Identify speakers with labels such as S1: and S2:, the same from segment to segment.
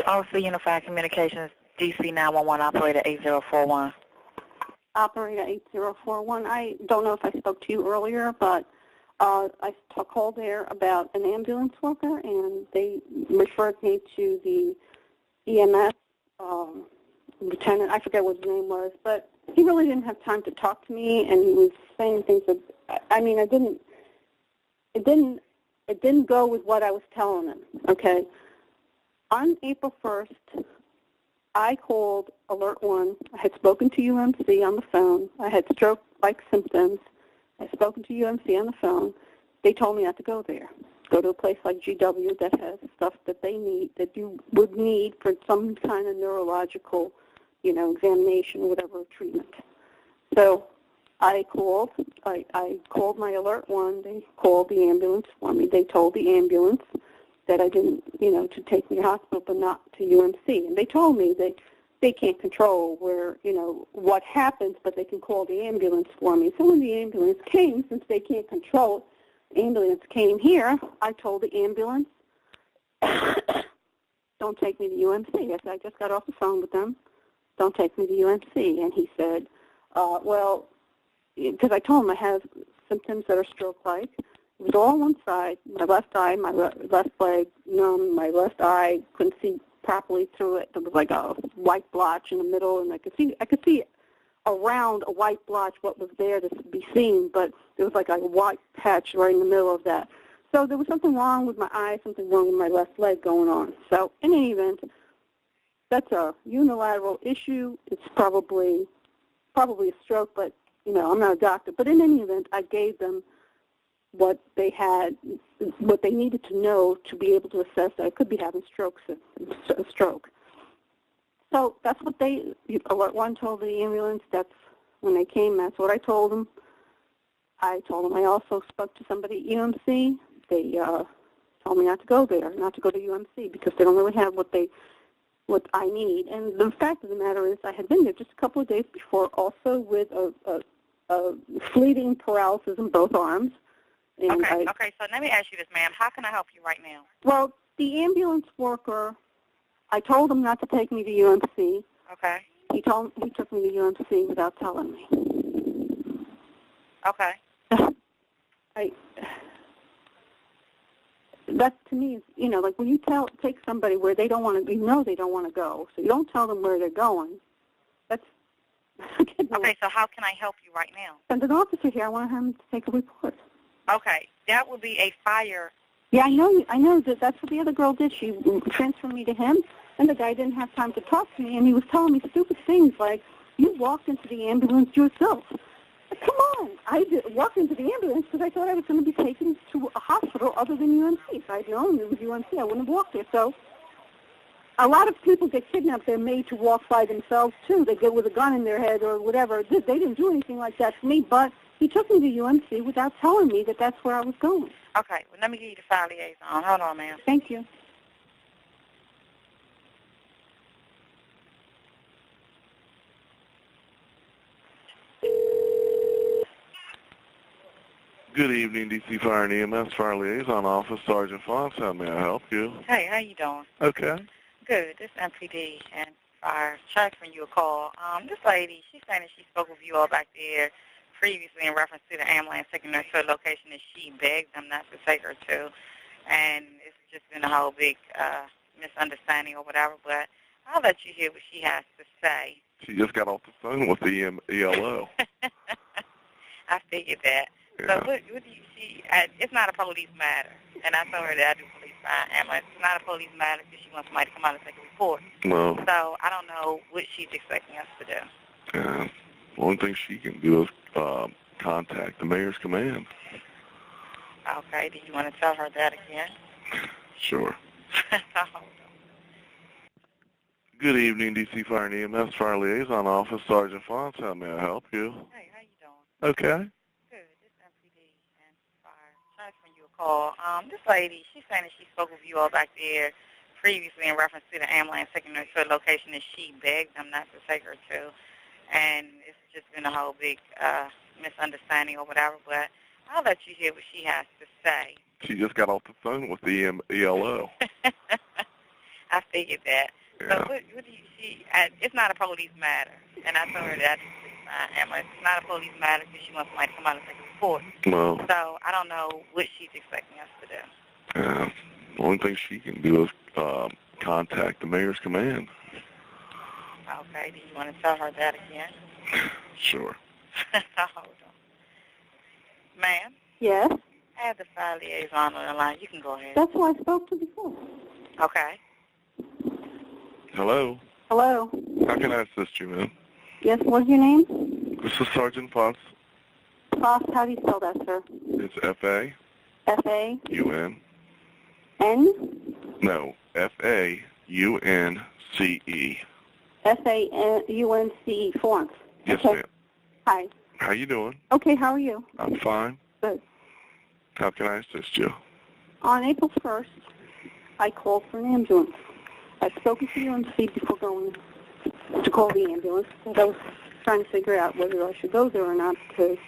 S1: Officer Unified Communications, DC 911, Operator 8041.
S2: Operator 8041. I don't know if I spoke to you earlier, but I called there about an ambulance worker, and they referred me to the EMS lieutenant. I forget what his name was, but he really didn't have time to talk to me, and he was saying things that, I mean, it didn't go with what I was telling him, okay? On April 1st, I called Alert 1. I had spoken to UMC on the phone. I had stroke-like symptoms. I had spoken to UMC on the phone. They told me not to go there. Go to a place like GW that has stuff that they need, that you would need for some kind of neurological, examination or whatever treatment. So I called. I called my Alert 1. They called the ambulance for me. They told the ambulance that I didn't, to take me to the hospital, but not to UMC. And they told me they can't control where, what happens, but they can call the ambulance for me. So when the ambulance came, since they can't control it, the ambulance came here, I told the ambulance, don't take me to UMC. I said, I just got off the phone with them. Don't take me to UMC. And he said, well, because I told him I have symptoms that are stroke-like. It was all on one side, my left eye, my left leg numb, my left eye couldn't see properly through it. There was like a white blotch in the middle, and I could see around a white blotch what was there to be seen, but there was like a white patch right in the middle of that. So there was something wrong with my eye, something wrong with my left leg going on. So in any event, that's a unilateral issue. It's probably a stroke, but I'm not a doctor. But in any event, I gave them what they needed to know to be able to assess that I could be having a stroke. So that's what Alert 1 told the ambulance. That's when they came. That's what I told them. I told them I also spoke to somebody at UMC. They told me not to go there, not to go to UMC, because they don't really have what I need. And the fact of the matter is I had been there just a couple of days before also with a fleeting paralysis in both arms.
S1: Okay, so let me ask you this, ma'am. How can I help you right now?
S2: Well, the ambulance worker, I told him not to take me to UMC.
S1: Okay.
S2: He took me to UMC without telling me.
S1: Okay.
S2: That to me is, like when you take somebody where they don't want to, they don't want to go, so you don't tell them where they're going. That's
S1: okay. So how can I help you right now?
S2: Send an officer here. I want him to take a report.
S1: Okay, that would be a fire.
S2: Yeah, I know that's what the other girl did. She transferred me to him, and the guy didn't have time to talk to me, and he was telling me stupid things like, you walked into the ambulance yourself. Come on. I walked into the ambulance because I thought I was going to be taken to a hospital other than UMC. If I'd known it was UMC, I wouldn't have walked there. So a lot of people get kidnapped. They're made to walk by themselves, too. They get with a gun in their head or whatever. They didn't do anything like that to me, but he took me to UMC without telling me that that's where I was going.
S1: Okay. Well, let me give you the file liaison. Hold on, ma'am.
S2: Thank you.
S3: Good evening, D.C. Fire and EMS Fire Liaison Office, Sergeant Fox. How may I help you?
S1: Hey, how you doing?
S3: Okay.
S1: Good. This is MPD and Fire transferring you a call. This lady, she's saying that she spoke with you all back there previously in reference to the ambulance taking her to a location that she begged them not to take her to, and it's just been a whole big misunderstanding or whatever, but I'll let you hear what she has to say.
S3: She just got off the phone with the ELO.
S1: I figured that.
S3: Yeah.
S1: So what do you see? It's not a police matter, and I told her that I do police ambulance. It's not a police matter because she wants somebody to come out and take a report.
S3: No.
S1: So I don't know what she's expecting us to do.
S3: Yeah. The only thing she can do is contact the mayor's command.
S1: Okay. Do you want to tell her that again?
S3: Sure. Good evening, D.C. Fire and EMS Fire Liaison Office, Sergeant Fox. How may I help you?
S1: Hey, how you doing?
S3: Okay.
S1: Good. This is MPD and Fire transferring you a call. This lady, she's saying that she spoke with you all back there previously in reference to the ambulance taking her to a location that she begged them not to take her to, and it's just been a whole big misunderstanding or whatever, but I'll let you hear what she has to say.
S3: She just got off the phone with the ELO.
S1: I figured that.
S3: Yeah.
S1: So what do you see? It's not a police matter. And I told her that it's not a police matter because she wants somebody to come out and take a report.
S3: Well,
S1: So I don't know what she's expecting us to do.
S3: the only thing she can do is contact the mayor's command.
S1: Okay. Do you want to tell her that again?
S3: Sure.
S1: Hold on. Ma'am?
S2: Yes?
S1: I have the fire liaison on the line. You can go ahead.
S2: That's who I spoke to before.
S1: Okay.
S3: Hello.
S2: Hello?
S3: How can I assist you, ma'am?
S2: Yes, what's your name?
S3: This is Sergeant Potts.
S2: Foss, how do you spell that, sir?
S3: It's F-A.
S2: F-A-N?
S3: U-N. No, F-A-U-N-C-E.
S2: F-A-N-U-N-C-E, Florence.
S3: Yes,
S2: Okay.
S3: ma'am.
S2: Hi.
S3: How you doing?
S2: Okay, how are you?
S3: I'm fine.
S2: Good.
S3: How can I assist you?
S2: On April 1st, I called for an ambulance. I'd spoken to UNC before going to call the ambulance, and I was trying to figure out whether I should go there or not because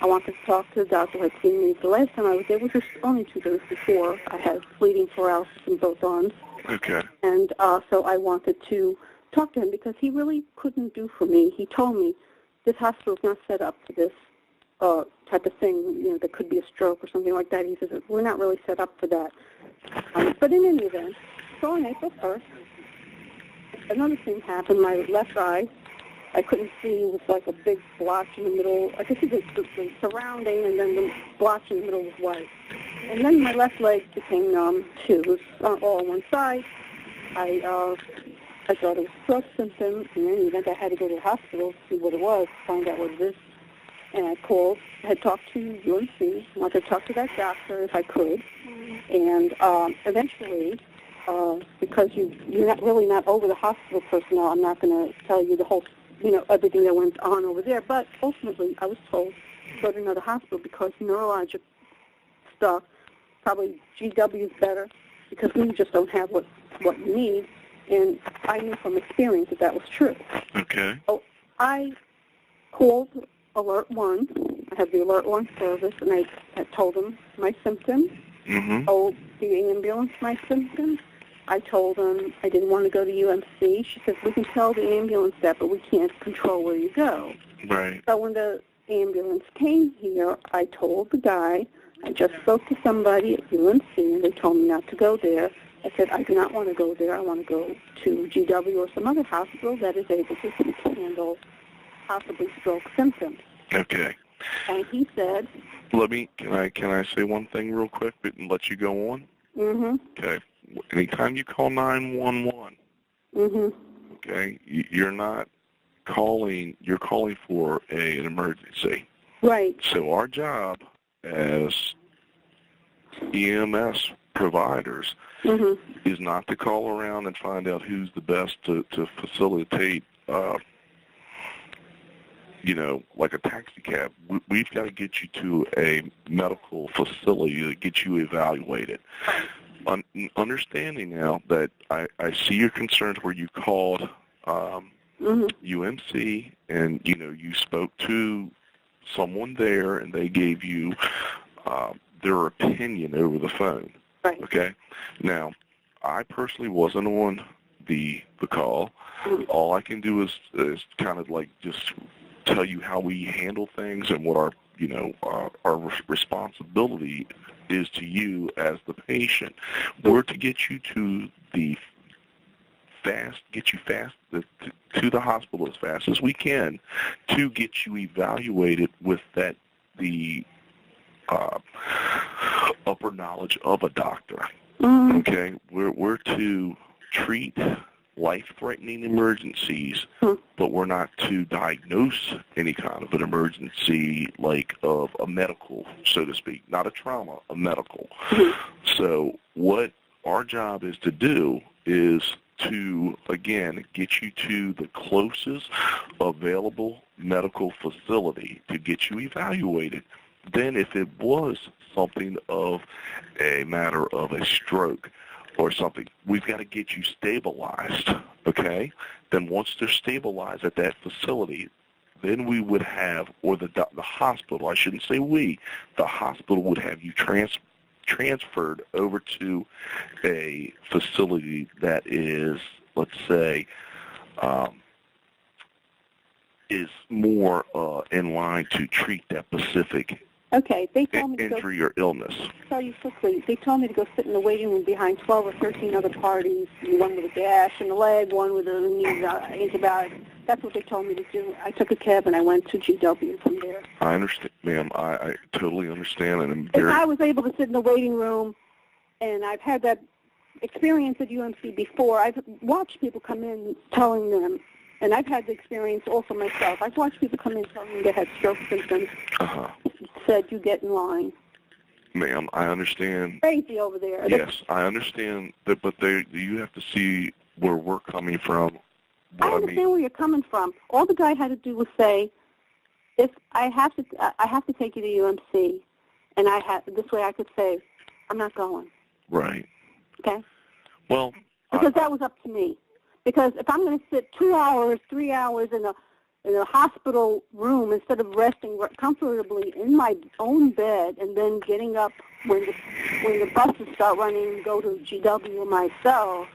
S2: I wanted to talk to the doctor who had seen me the last time I was there, which was only 2 days before. I had bleeding paralysis in both arms.
S3: Okay.
S2: And so I wanted to talk to him because he really couldn't do for me. He told me this hospital is not set up for this type of thing, you know, that could be a stroke or something like that. He says, we're not really set up for that. But in any event, so on April 1st, another thing happened. My left eye, I couldn't see. It was like a big blotch in the middle. I could see the surrounding, and then the blotch in the middle was white. And then my left leg became numb, too. It was all on one side. I thought it was a stroke symptom. In any event, I had to go to the hospital to see what it was, find out what it is. And I called, had talked to UNC, wanted to talk to that doctor if I could. And eventually, because you're not really not over the hospital personnel, I'm not going to tell you the whole, everything that went on over there. But ultimately, I was told to go to another hospital because neurologic stuff, probably GW is better because we just don't have what you need. And I knew from experience that was true.
S3: Okay.
S2: So I called Alert 1. I have the Alert 1 service, and I told them my symptoms.
S3: Mm-hmm.
S2: Told the ambulance my symptoms. I told them I didn't want to go to UMC. She said, we can tell the ambulance that, but we can't control where you go.
S3: Right.
S2: So when the ambulance came here, I told the guy, I just spoke to somebody at UMC, and they told me not to go there. I said, I do not want to go there. I want to go to GW or some other hospital that is able to handle possibly stroke symptoms.
S3: Okay.
S2: And he said,
S3: can I say one thing real quick and let you go on?
S2: mm-hmm.
S3: Okay. Anytime you call 911,
S2: Mm-hmm.
S3: okay, you're not calling, you're calling for an emergency.
S2: Right.
S3: So our job as EMS providers
S2: Mm-hmm.
S3: is not to call around and find out who's the best to facilitate, like a taxi cab. We've got to get you to a medical facility to get you evaluated. Understanding now that I see your concerns where you called
S2: Mm-hmm.
S3: UMC and, you spoke to someone there and they gave you their opinion over the phone.
S2: Right.
S3: Okay? Now, I personally wasn't on the call.
S2: Mm-hmm.
S3: All I can do is kind of like just tell you how we handle things and what our responsibility is to you as the patient. We're to get you to to the hospital as fast as we can to get you evaluated with the upper knowledge of a doctor.
S2: Mm-hmm.
S3: Okay, we're to treat life-threatening emergencies, but we're not to diagnose any kind of an emergency like of a medical, so to speak, not a trauma, a medical.
S2: Mm-hmm.
S3: So what our job is to do is to, again, get you to the closest available medical facility to get you evaluated. Then if it was something of a matter of a stroke or something, we've got to get you stabilized, okay? Then once they're stabilized at that facility, then we would have, or the hospital, I shouldn't say we, the hospital would have you transferred over to a facility that is, let's say, is more in line to treat that specific
S2: Okay, they told me to go,
S3: injury or illness.
S2: tell you quickly, they told me to go sit in the waiting room behind 12 or 13 other parties, one with a gash in the leg, one with a knee antibiotics. That's what they told me to do. I took a cab and I went to GW from there.
S3: I understand, ma'am. I totally understand, and I'm
S2: If
S3: very...
S2: I was able to sit in the waiting room, and I've had that experience at UMC before, I've watched people come in telling them, and I've had the experience also myself. I've watched people come in telling me they had stroke symptoms. Said, you get in line.
S3: Ma'am, I understand.
S2: Crazy over there.
S3: Yes, I understand that, but you have to see where we're coming from.
S2: I understand where you're coming from. All the guy had to do was say, "If I have to take you to UMC," and this way I could say, "I'm not going."
S3: Right.
S2: Okay.
S3: Well,
S2: because that was up to me. Because if I'm going to sit 2 hours, 3 hours in a hospital room instead of resting comfortably in my own bed and then getting up when the buses start running and go to GW myself,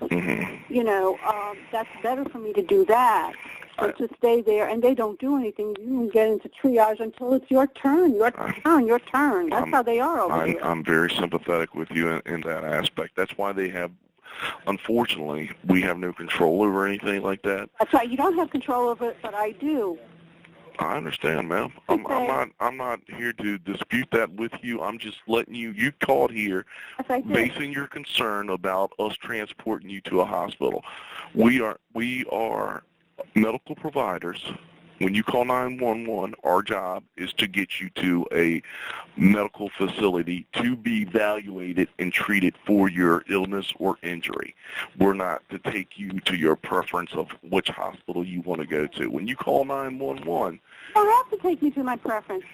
S2: that's better for me to do that than to stay there and they don't do anything. You can get into triage until it's your turn. Your turn. That's how they are over here.
S3: I'm very sympathetic with you in that aspect. That's why they have... Unfortunately, we have no control over anything like that.
S2: That's right. You don't have control over it, but I do.
S3: I understand, ma'am. I'm not here to dispute that with you. I'm just letting you called here basing your concern about us transporting you to a hospital. We are medical providers. When you call 911, our job is to get you to a medical facility to be evaluated and treated for your illness or injury. We're not to take you to your preference of which hospital you want to go to. When you call 911...
S2: You don't have to take me to my preference.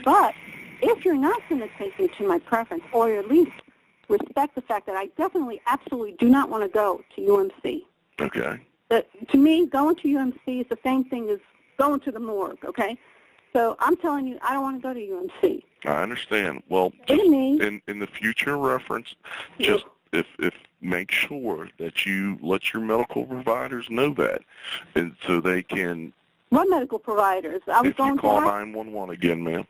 S2: But if you're not going to take me to my preference, or at least respect the fact that I definitely, absolutely do not want to go to UMC.
S3: Okay.
S2: To me, going to UMC is the same thing as going to the morgue, okay? So I'm telling you, I don't want to go to UMC.
S3: I understand. Well, in the future reference, just if make sure that you let your medical providers know that, and so they can...
S2: What medical providers?
S3: If you call 911 again, ma'am,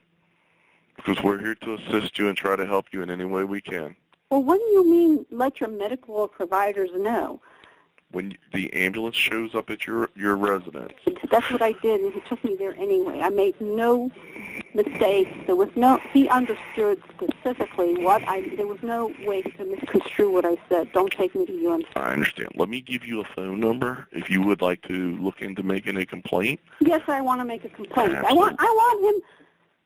S3: because we're here to assist you and try to help you in any way we can.
S2: Well, what do you mean let your medical providers know?
S3: When the ambulance shows up at your residence.
S2: That's what I did, and he took me there anyway. I made no mistakes. He understood specifically there was no way to misconstrue what I said. Don't take me to UMC.
S3: I understand. Let me give you a phone number if you would like to look into making a complaint.
S2: Yes, I want to make a complaint.
S3: Absolutely.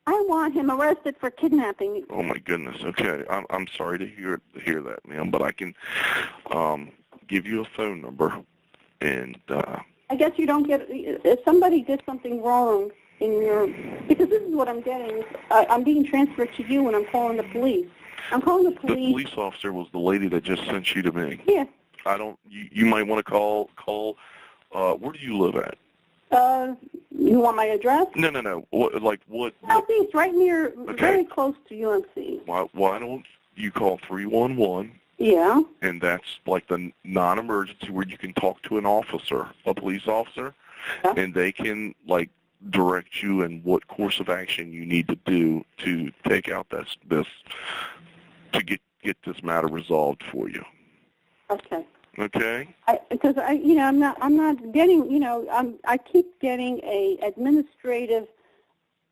S2: I want him arrested for kidnapping.
S3: Oh my goodness. Okay. I'm sorry to hear that, ma'am, but I can give you a phone number, and
S2: I guess you don't get, if somebody did something wrong because this is what I'm getting, I'm being transferred to you when I'm calling the police. I'm calling the police.
S3: The police officer was the lady that just sent you to me.
S2: Yeah.
S3: You might want to call, where do you live at?
S2: You want my address?
S3: No. What?
S2: Southeast, right near, very close to UMC.
S3: Why don't you call 311?
S2: Yeah.
S3: And that's like the non-emergency where you can talk to an officer, a police officer, and they can direct you in what course of action you need to do to take out this to get this matter resolved for you.
S2: Okay.
S3: Okay.
S2: Because I'm not getting, I keep getting a administrative,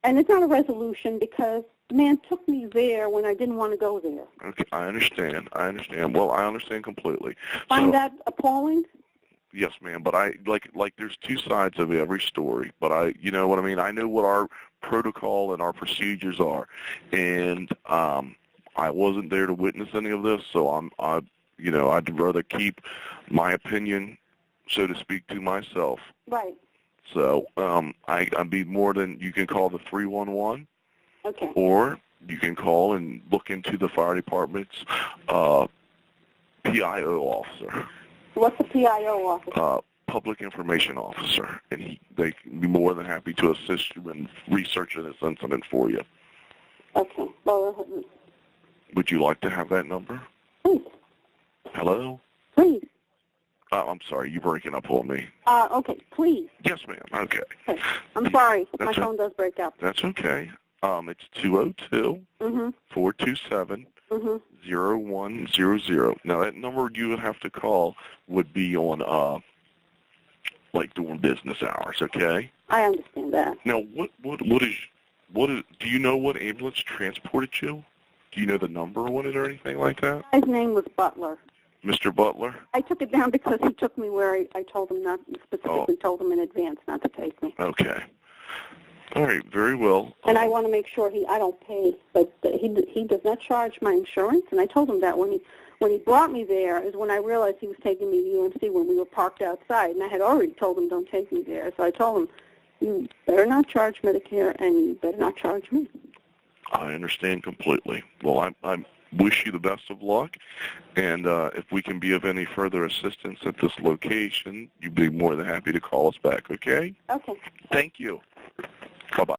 S2: and it's not a resolution because the man took me there when I didn't want to go there.
S3: Okay, I understand. Well, I understand completely.
S2: Find that appalling?
S3: Yes, ma'am. But I there's two sides of every story. But you know what I mean. I know what our protocol and our procedures are, and I wasn't there to witness any of this, so I'd rather keep my opinion, so to speak, to myself.
S2: Right.
S3: So I'd be more than you can call the 311.
S2: Okay.
S3: Or you can call and look into the fire department's PIO officer.
S2: What's the PIO officer?
S3: Public Information Officer, and they can be more than happy to assist you in researching this incident for you.
S2: Okay. Well,
S3: Would you like to have that number?
S2: Please.
S3: Hello?
S2: Please.
S3: I'm sorry, you're breaking up on me.
S2: Okay, please.
S3: Yes, ma'am. Okay.
S2: Okay. I'm sorry. My
S3: That's
S2: phone does break up.
S3: That's okay. It's 202-427-0100. Now, that number you would have to call would be on, like, during business hours, okay?
S2: I understand that.
S3: Now, what is, do you know what ambulance transported you? Do you know the number on it or anything like that?
S2: His name was Butler.
S3: Mr. Butler?
S2: I took it down because he took me where I told him not, specifically told him in advance not to take me.
S3: Okay. All right, very well.
S2: And I want to make sure I don't pay, but he does not charge my insurance. And I told him that when he brought me there is when I realized he was taking me to UNC when we were parked outside. And I had already told him don't take me there. So I told him, you better not charge Medicare and you better not charge me.
S3: I understand completely. Well, I wish you the best of luck. And if we can be of any further assistance at this location, you'd be more than happy to call us back, okay?
S2: Okay.
S3: Thank you. Bye-bye.